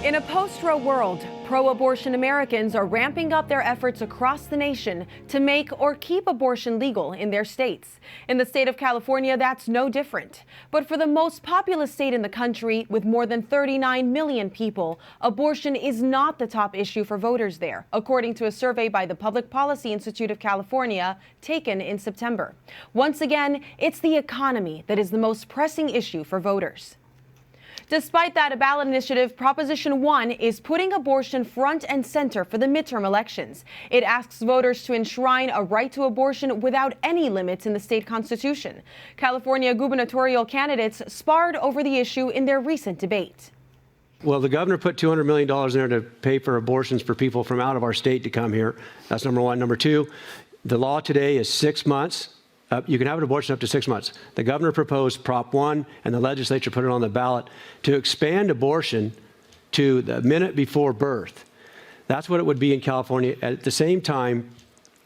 In a post-Roe world, pro-abortion Americans are ramping up their efforts across the nation to make or keep abortion legal in their states. In the state of California, that's no different. But for the most populous state in the country, with more than 39 million people, abortion is not the top issue for voters there, according to a survey by the Public Policy Institute of California taken in September. Once again, it's the economy that is the most pressing issue for voters. Despite that, a ballot initiative, Proposition 1, is putting abortion front and center for the midterm elections. It asks voters to enshrine a right to abortion without any limits in the state constitution. California gubernatorial candidates sparred over the issue in their recent debate. Well, the governor put $200 million in there to pay for abortions for people from out of our state to come here. That's number one. Number two, the law today is 6 months. You can have an abortion up to 6 months. The governor proposed Prop 1, and the legislature put it on the ballot to expand abortion to the minute before birth. That's what it would be in California. At the same time,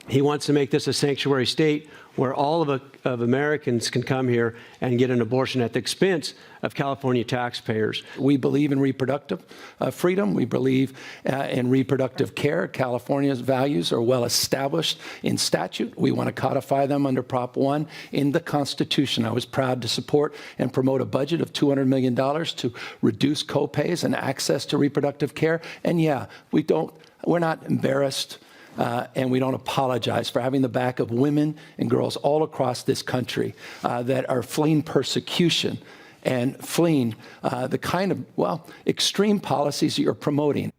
he wants to make this a sanctuary state where all of Americans can come here and get an abortion at the expense of California taxpayers. We believe in reproductive freedom. We believe in reproductive care. California's values are well established in statute. We want to codify them under Prop 1 in the Constitution. I was proud to support and promote a budget of $200 million to reduce co-pays and access to reproductive care. And yeah, we're not embarrassed and we don't apologize for having the back of women and girls all across this country that are fleeing persecution and fleeing the kind of, extreme policies that you're promoting.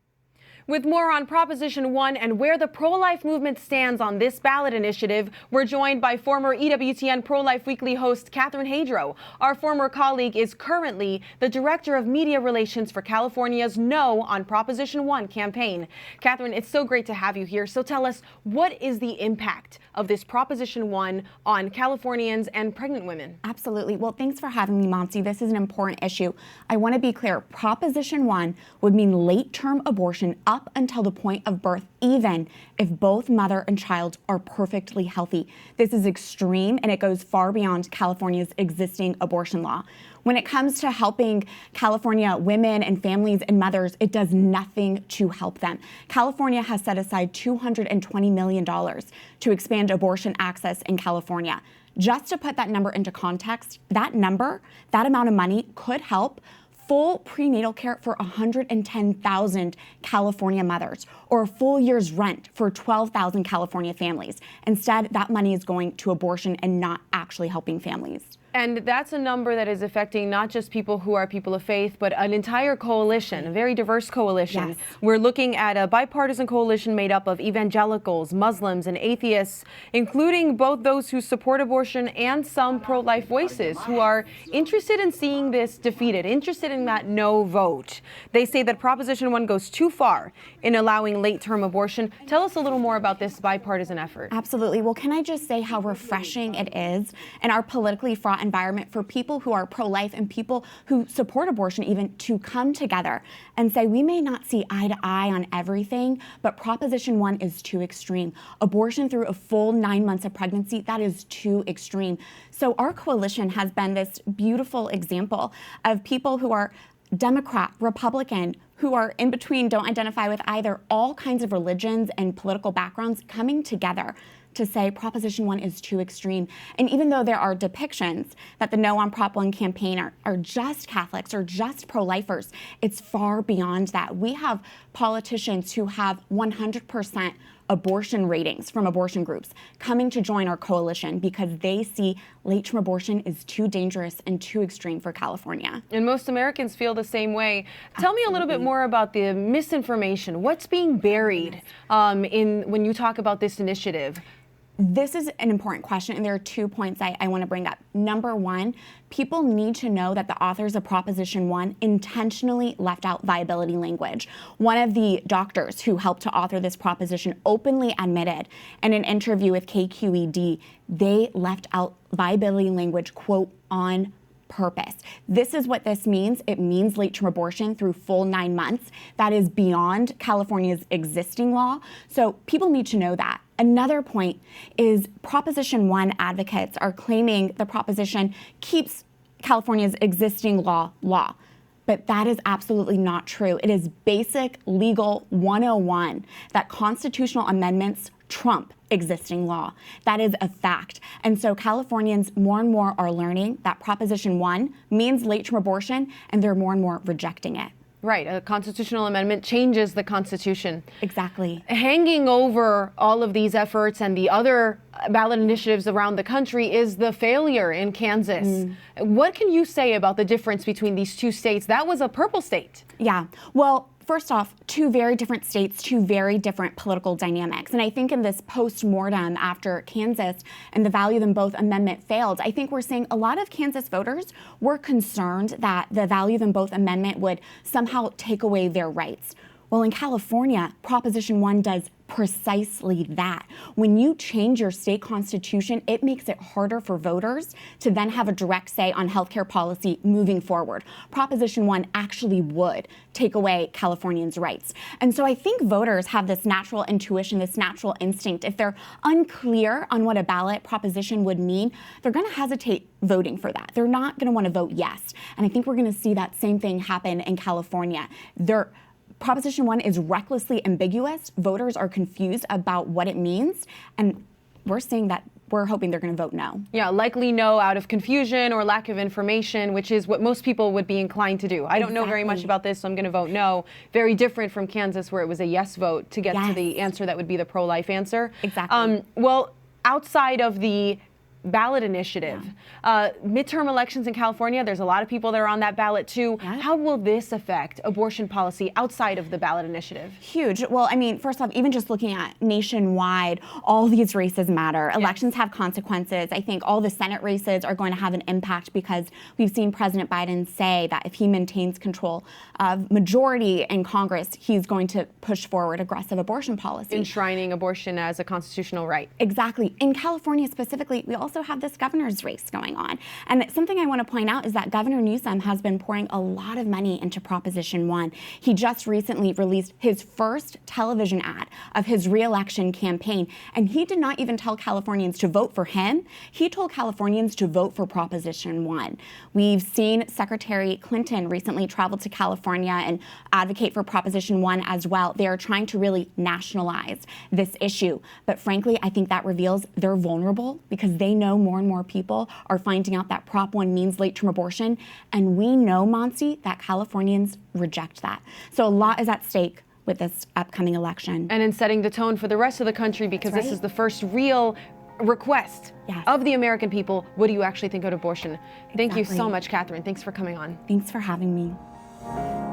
With more on Proposition 1 and where the pro-life movement stands on this ballot initiative, we're joined by former EWTN Pro-Life Weekly host Catherine Hadro. Our former colleague is currently the Director of Media Relations for California's No on Proposition 1 campaign. Catherine, it's so great to have you here. So tell us, what is the impact of this Proposition 1 on Californians and pregnant women? Absolutely. Well, thanks for having me, Montse. This is an important issue. I want to be clear. Proposition 1 would mean late-term abortion up until the point of birth, even if both mother and child are perfectly healthy. This is extreme, and it goes far beyond California's existing abortion law. When it comes to helping California women and families and mothers, it does nothing to help them. California has set aside $220 million to expand abortion access in California. Just to put that number into context, that amount of money could help full prenatal care for 110,000 California mothers, or a full year's rent for 12,000 California families. Instead, that money is going to abortion and not actually helping families. And that's a number that is affecting not just people who are people of faith, but an entire coalition, a very diverse coalition. Yes. We're looking at a bipartisan coalition made up of evangelicals, Muslims, and atheists, including both those who support abortion and some pro-life voices who are interested in seeing this defeated, interested in that no vote. They say that Proposition 1 goes too far in allowing late-term abortion. Tell us a little more about this bipartisan effort. Absolutely. Well, can I just say how refreshing it is in our politically fraught environment for people who are pro-life and people who support abortion even to come together and say, we may not see eye to eye on everything, but Proposition 1 is too extreme. Abortion through a full 9 months of pregnancy, that is too extreme. So our coalition has been this beautiful example of people who are Democrat, Republican, who are in between, don't identify with either, all kinds of religions and political backgrounds coming together to say Proposition 1 is too extreme. And even though there are depictions that the No on Prop 1 campaign are just Catholics or just pro-lifers, it's far beyond that. We have politicians who have 100% abortion ratings from abortion groups coming to join our coalition because they see late-term abortion is too dangerous and too extreme for California. And most Americans feel the same way. Tell me a little bit more about the misinformation. What's being buried when you talk about this initiative? This is an important question, and there are 2 points I want to bring up. Number one, people need to know that the authors of Proposition 1 intentionally left out viability language. One of the doctors who helped to author this proposition openly admitted in an interview with KQED, they left out viability language, quote, on purpose. This is what this means. It means late-term abortion through full 9 months. That is beyond California's existing law. So people need to know that. Another point is Proposition 1 advocates are claiming the proposition keeps California's existing law. but that is absolutely not true. It is basic legal 101 that constitutional amendments trump existing law. That is a fact. And so Californians more and more are learning that Proposition 1 means late-term abortion, and they're more and more rejecting it. Right, a constitutional amendment changes the Constitution. Exactly. Hanging over all of these efforts and the other ballot initiatives around the country is the failure in Kansas. What can you say about the difference between these two states? That was a purple state. Yeah, well, first off, two very different states, two very different political dynamics. And I think in this post-mortem after Kansas and the value them both amendment failed, I think we're seeing a lot of Kansas voters were concerned that the value them both amendment would somehow take away their rights. Well, in California, Proposition 1 does precisely that. When you change your state constitution, it makes it harder for voters to then have a direct say on healthcare policy moving forward. Proposition 1 actually would take away Californians' rights. And so I think voters have this natural intuition, this natural instinct. If they're unclear on what a ballot proposition would mean, they're going to hesitate voting for that. They're not going to want to vote yes. And I think we're going to see that same thing happen in California. Proposition 1 is recklessly ambiguous. Voters are confused about what it means, and we're seeing that. We're hoping they're going to vote no. Yeah, likely no out of confusion or lack of information, which is what most people would be inclined to do. I don't know very much about this, so I'm going to vote no. Very different from Kansas, where it was a yes vote to get to the answer that would be the pro-life answer. Exactly. Well, outside of the ballot initiative, midterm elections in California, there's a lot of people that are on that ballot too. How will this affect abortion policy outside of the ballot initiative? Huge. Well, I mean, first off, even just looking at nationwide, all these races matter. Elections have consequences. I think all the Senate races are going to have an impact because we've seen President Biden say that if he maintains control of majority in Congress, he's going to push forward aggressive abortion policy. Enshrining abortion as a constitutional right. Exactly. In California specifically, we also have this governor's race going on. And something I want to point out is that Governor Newsom has been pouring a lot of money into Proposition 1. He just recently released his first television ad of his re-election campaign, and he did not even tell Californians to vote for him. He told Californians to vote for Proposition 1. We've seen Secretary Clinton recently travel to California and advocate for Proposition 1 as well. They are trying to really nationalize this issue. But frankly, I think that reveals they're vulnerable because they know more and more people are finding out that Prop 1 means late-term abortion. And we know, Montse, that Californians reject that. So a lot is at stake with this upcoming election. And in setting the tone for the rest of the country, because this is the first real request of the American people. What do you actually think of abortion? Thank you so much, Catherine. Thanks for coming on. Thanks for having me.